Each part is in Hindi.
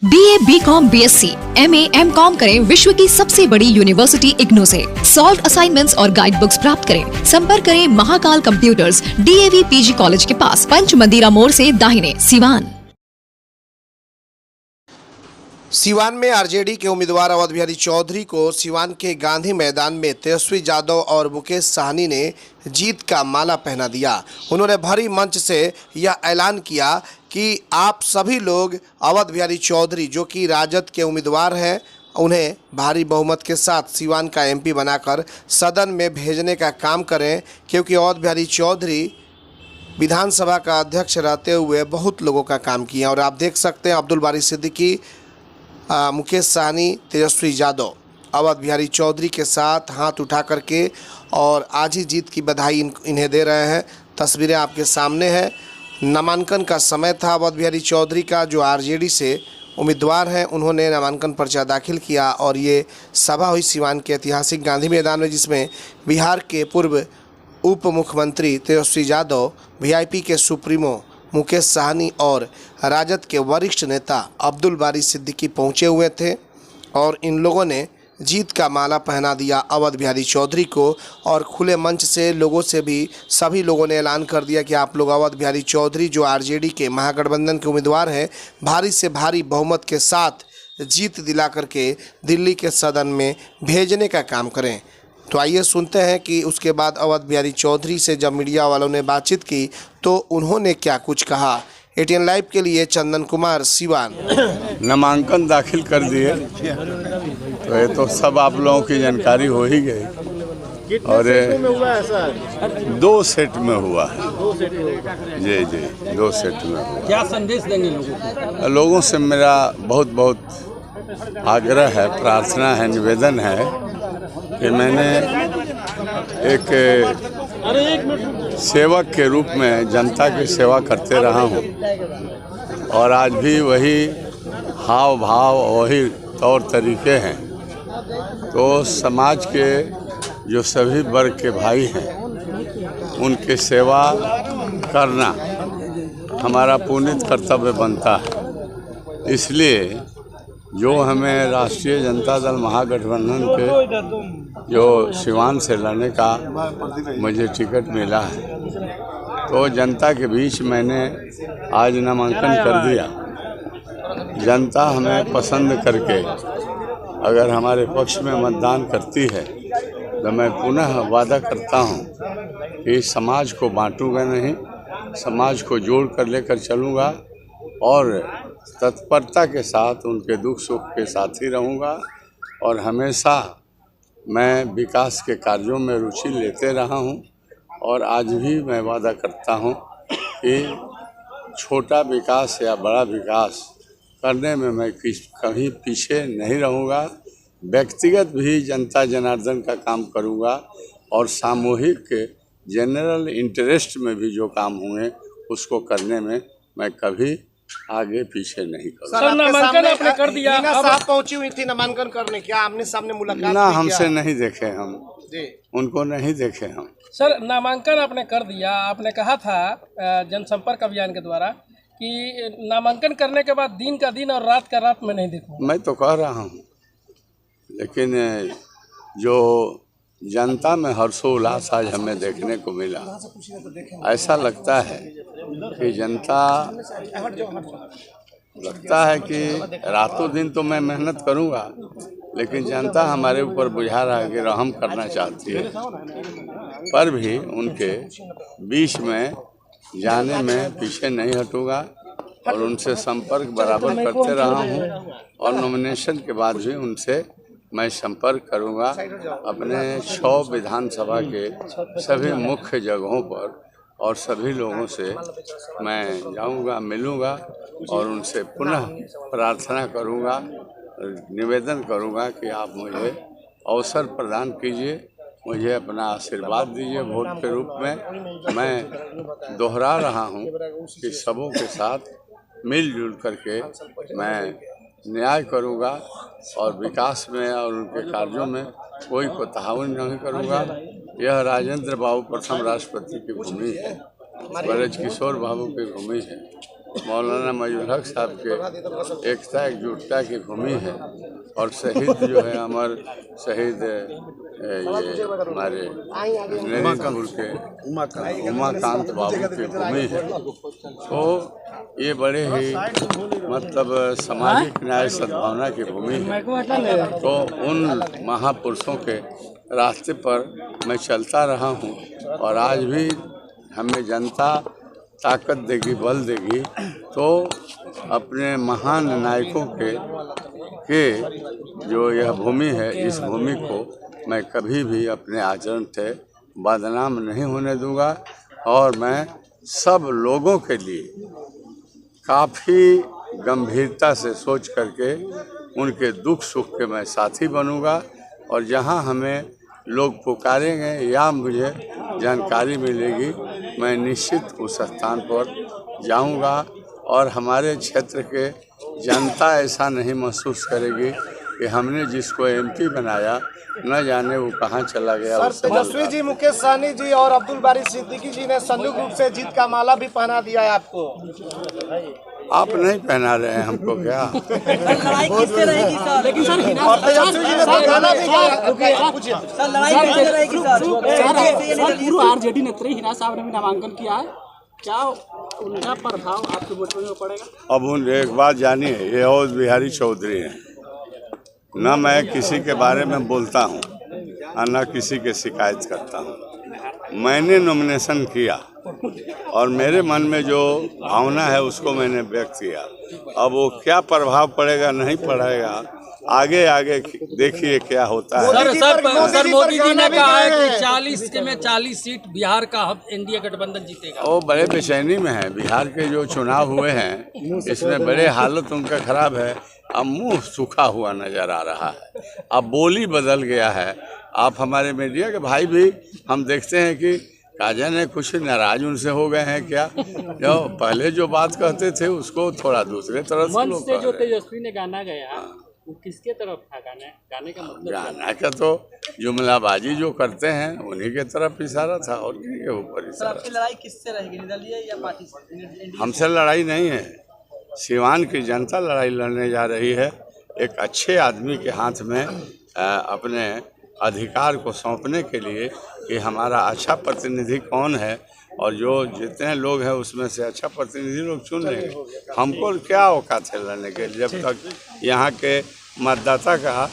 BA, BCom, BSc, MA, MCom करें विश्व की सबसे बड़ी यूनिवर्सिटी इग्नू से। सॉल्व असाइनमेंट्स और गाइड बुक्स प्राप्त करें। संपर्क करें Mahakal computers, DAV PG college के पास, पंच मंदिरा मोड़ से दाहिने, सिवान। सिवान में आरजेडी के उम्मीदवार अवध बिहारी चौधरी को सिवान के गांधी मैदान में तेजस्वी यादव और मुकेश साहनी ने जीत का माला पहना दिया। उन्होंने भरी मंच से यह ऐलान किया कि आप सभी लोग अवध बिहारी चौधरी, जो कि राजद के उम्मीदवार हैं, उन्हें भारी बहुमत के साथ सिवान का MP बनाकर सदन में भेजने का काम करें, क्योंकि अवध बिहारी चौधरी विधानसभा का अध्यक्ष रहते हुए बहुत लोगों का काम किया। और आप देख सकते हैं अब्दुल बारी सिद्दीकी, मुकेश साहनी, तेजस्वी यादव अवध बिहारी चौधरी के साथ हाथ उठा करके और आज ही जीत की बधाई इन्हें दे रहे हैं। तस्वीरें आपके सामने हैं। नामांकन का समय था अवध बिहारी चौधरी का, जो आरजेडी से उम्मीदवार हैं। उन्होंने नामांकन पर्चा दाखिल किया और ये सभा हुई सिवान के ऐतिहासिक गांधी मैदान में, जिसमें बिहार के पूर्व उप मुख्यमंत्री तेजस्वी यादव, VIP के सुप्रीमो मुकेश साहनी और राजद के वरिष्ठ नेता अब्दुल बारी सिद्दीकी पहुंचे हुए थे। और इन लोगों ने जीत का माला पहना दिया अवध बिहारी चौधरी को। और खुले मंच से लोगों से भी सभी लोगों ने ऐलान कर दिया कि आप लोग अवध बिहारी चौधरी, जो आरजेडी के महागठबंधन के उम्मीदवार हैं, भारी से भारी बहुमत के साथ जीत दिला करके दिल्ली के सदन में भेजने का काम करें। तो आइए सुनते हैं कि उसके बाद अवध बिहारी चौधरी से जब मीडिया वालों ने बातचीत की तो उन्होंने क्या कुछ कहा। ATN लाइव के लिए चंदन कुमार, सिवान। नामांकन दाखिल कर दिए तो ये तो सब आप लोगों की जानकारी हो ही गई। और 2 सेट में हुआ है। जी, 2 सेट में हुआ। क्या संदेश देंगे लोगों को? लोगों से मेरा बहुत बहुत आग्रह है, प्रार्थना है, निवेदन है कि मैंने एक सेवक के रूप में जनता की सेवा करते रहा हूँ और आज भी वही हाव भाव, वही तौर तरीके हैं। तो समाज के जो सभी वर्ग के भाई हैं, उनकी सेवा करना हमारा पुनीत कर्तव्य बनता है। इसलिए जो हमें राष्ट्रीय जनता दल महागठबंधन के जो सिवान से लड़ने का मुझे टिकट मिला है, तो जनता के बीच मैंने आज नामांकन कर दिया। जनता हमें पसंद करके अगर हमारे पक्ष में मतदान करती है तो मैं पुनः वादा करता हूं कि समाज को बांटूंगा नहीं, समाज को जोड़ कर लेकर चलूँगा और तत्परता के साथ उनके दुख सुख के साथ ही रहूँगा। और हमेशा मैं विकास के कार्यों में रुचि लेते रहा हूँ और आज भी मैं वादा करता हूँ कि छोटा विकास या बड़ा विकास करने में मैं कहीं पीछे नहीं रहूँगा। व्यक्तिगत भी जनता जनार्दन का काम करूँगा और सामूहिक जनरल इंटरेस्ट में भी जो काम हुए उसको करने में मैं कभी आगे पीछे नहीं करूँगा। सर, नामांकन आपने कर दिया। अब साहब पहुंची हुई थी नामांकन करने, क्या आमने सामने मुलाकात ना हमसे नहीं देखे हम जी, उनको नहीं देखे हम। सर, नामांकन आपने कर दिया। आपने कहा था जनसंपर्क अभियान के द्वारा कि नामांकन करने के बाद दिन का दिन और रात का रात में नहीं देखूंगा। मैं तो कह रहा हूँ, लेकिन जो जनता में हर्षोल्लास आज हमें देखने को मिला, ऐसा लगता है कि जनता लगता है कि रातों दिन तो मैं मेहनत करूंगा, लेकिन जनता हमारे ऊपर बुझा रहा है कि रहम करना चाहती है। पर भी उनके बीच में जाने में पीछे नहीं हटूंगा और उनसे संपर्क बराबर करते रहा हूं और नॉमिनेशन के बाद भी उनसे मैं संपर्क करूंगा। अपने 6 विधानसभा के सभी मुख्य जगहों पर और सभी लोगों से मैं जाऊंगा, मिलूंगा और उनसे पुनः प्रार्थना करूंगा, निवेदन करूंगा कि आप मुझे अवसर प्रदान कीजिए, मुझे अपना आशीर्वाद दीजिए वोट के रूप में। मैं दोहरा रहा हूं कि सबों के साथ मिलजुल करके मैं न्याय करूंगा और विकास में और उनके कार्यों में कोई कोताही नहीं करूंगा। यह राजेंद्र बाबू प्रथम राष्ट्रपति की भूमि है, ब्रज किशोर बाबू की भूमि है मौलाना मयूर हक साहब के एकता एकजुटता की भूमि है और शहीद जो है अमर शहीद ये हमारे नरेंद्रपुर के उमाकांत बाबू की भूमि है। तो ये बड़े ही मतलब सामाजिक न्याय सद्भावना की भूमि है। तो उन महापुरुषों के रास्ते पर मैं चलता रहा हूँ और आज भी हमें जनता ताकत देगी, बल देगी, तो अपने महान नायकों के जो यह भूमि है, इस भूमि को मैं कभी भी अपने आचरण से बदनाम नहीं होने दूंगा और मैं सब लोगों के लिए काफ़ी गंभीरता से सोच करके उनके दुख सुख के मैं साथी बनूंगा और जहां हमें लोग पुकारेंगे या मुझे जानकारी मिलेगी, मैं निश्चित उस स्थान पर जाऊंगा और हमारे क्षेत्र के जनता ऐसा नहीं महसूस करेगी कि हमने जिसको एमपी बनाया न जाने वो कहाँ चला गया। सर, तेजस्वी जी, मुकेश सहनी जी और अब्दुल बारी सिद्दीकी जी ने संयुक्त रूप से जीत का माला भी पहना दिया है आपको। आप नहीं पहना रहे हैं हमको क्या? लड़ाई किससे रहेगी सर? लेकिन सर तेजस्वी जी ने दिखाना भी किया। सर लड़ाई किससे रहेगी सर? पूर्व आरजेडी नेत्री हिना साहब ने भी नामांकन किया है, क्या उनका प्रभाव आपके वोट में पड़ेगा? अब उन एक बात जानिए, ये अवध बिहारी चौधरी हैं, न मैं किसी के बारे में बोलता हूँ और न किसी के शिकायत करता हूँ। मैंने नॉमिनेशन किया और मेरे मन में जो भावना है उसको मैंने व्यक्त किया। अब वो क्या प्रभाव पड़ेगा नहीं पड़ेगा, आगे आगे देखिए क्या होता है। सर मोदी जी ने कहा है कि 40 में 40 सीट बिहार का एनडीए गठबंधन जीतेगा। वो बड़े बेचैनी में हैं। बिहार के जो चुनाव हुए हैं इसमें बड़े हालत उनका खराब है। अब मुंह सूखा हुआ नजर आ रहा है, अब बोली बदल गया है। आप हमारे मीडिया के भाई भी हम देखते हैं कि काजन है कुछ नाराज उनसे हो गए हैं क्या? जो पहले जो बात कहते थे उसको थोड़ा दूसरे तरफ से जो तेजस्वी ने गाना गाया वो किसके तरफ था? गाने का मतलब गाना का तो जुमलाबाजी जो करते हैं उन्हीं के तरफ इशारा था और किसी के ऊपर इशारा। आपकी लड़ाई किससे रहेगी, निर्दलीय या पार्टी से? हमसे लड़ाई नहीं है, सिवान की जनता लड़ाई लड़ने जा रही है। एक अच्छे आदमी के हाथ में अपने अधिकार को सौंपने के लिए कि हमारा अच्छा प्रतिनिधि कौन है और जो जितने लोग हैं उसमें से अच्छा प्रतिनिधि लोग चुन लेंगे। हमको क्या औकात है लड़ने के लिए? जब तक यहाँ के मतदाता का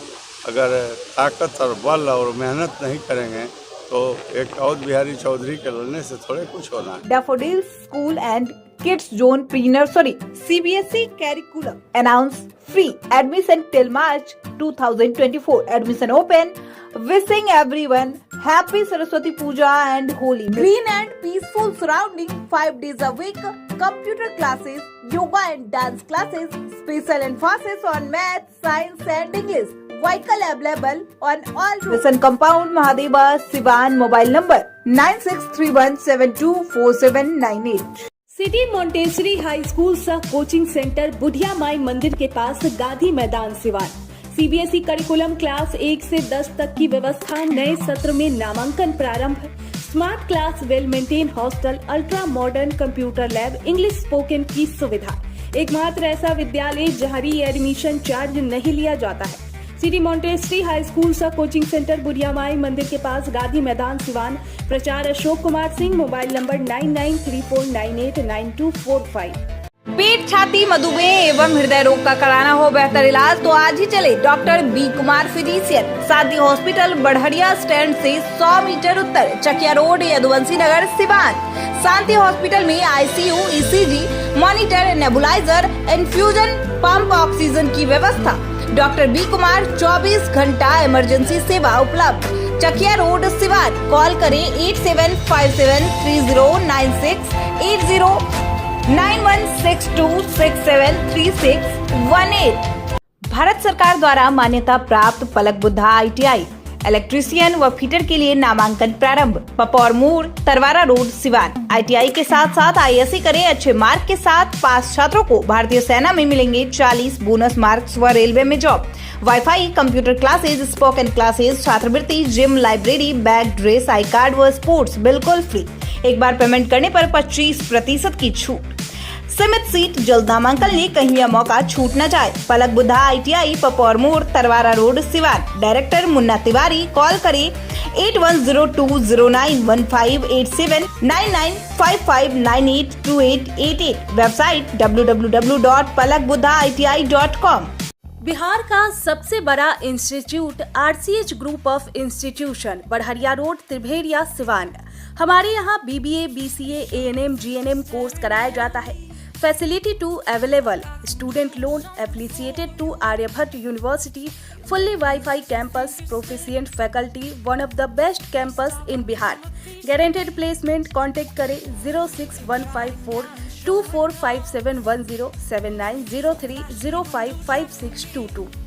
अगर ताकत और बल और मेहनत नहीं करेंगे तो एक अवध बिहारी चौधरी के लड़ने से थोड़े कुछ होना है। Daffodil School and Kids Zone Pre-Nursery CBSE curriculum announce free admission till March 2024. Admission open. Wishing everyone happy Saraswati Puja and Holi. Green and peaceful surrounding 5 days a week. Computer classes, yoga and dance classes, special emphasis on math, science and English. Vehicle available on all routes. Listen compound Mahadeva Sivan. Mobile number 9631724798. City Montessori high school सह कोचिंग सेंटर बुढ़िया माई मंदिर के पास Gandhi Maidan Siwan. CBSE curriculum class 1 से 10 तक की व्यवस्था। नए सत्र में नामांकन प्रारंभ। Smart class, well maintain hostel, ultra modern computer lab, English spoken की सुविधा। एकमात्र ऐसा विद्यालय जहां री एडमिशन चार्ज नहीं लिया जाता है। सिटी मॉन्टेसरी हाई स्कूल सह कोचिंग सेंटर बुढ़िया माई मंदिर के पास गांधी मैदान सिवान। प्रचार अशोक कुमार सिंह। Mobile number 9934989245। पेट, छाती, मधुमेह एवं हृदय रोग का कराना हो बेहतर इलाज तो आज ही चले डॉक्टर बी कुमार फिजिशियन, शांति हॉस्पिटल, बढ़िया स्टैंड से 100 मीटर उत्तर, चकिया रोड, यदुवंशी नगर, सिवान। शांति हॉस्पिटल में ICU, ECG, monitor, nebuliser, infusion pump, oxygen की व्यवस्था। डॉक्टर बी कुमार 24 घंटा इमरजेंसी सेवा उपलब्ध। चकिया रोड, सिवान। कॉल करें 87573096, 9162673618। भारत सरकार द्वारा मान्यता प्राप्त पलक बुद्धा ITI इलेक्ट्रीशियन व फिटर के लिए नामांकन प्रारंभ। पपौर मोड़, तरवारा रोड, सिवान। ITI के साथ साथ ISC करें। अच्छे मार्क के साथ पास छात्रों को भारतीय सेना में मिलेंगे 40 बोनस मार्क्स व रेलवे में job. WiFi, computer classes, spoken classes, छात्रवृत्ति, gym, library, bag, dress, I card व स्पोर्ट्स बिल्कुल फ्री। एक बार पेमेंट करने पर 25% की छूट। सीमित सीट, जल्द नामांकन ले, कहीं यह मौका छूट न जाए। पलक बुद्धा ITI, पपौर मोड़, Tarwara road, Siwan. Director Munna Tiwari. Call करें 8102091587 9955982888। Website www.palakbuddhaiti.com। बिहार का सबसे बड़ा institute RCH group of institution, Barharia road, Tribhediya, Siwan. हमारे यहाँ BBA, BCA, ANM, GNM course कराया जाता है। Facility too available, student loan affiliated to Aryabhatta university, fully WiFi campus, proficient faculty, one of the best campus in Bihar. Guaranteed placement. Contact करें 06154245710 7903055622।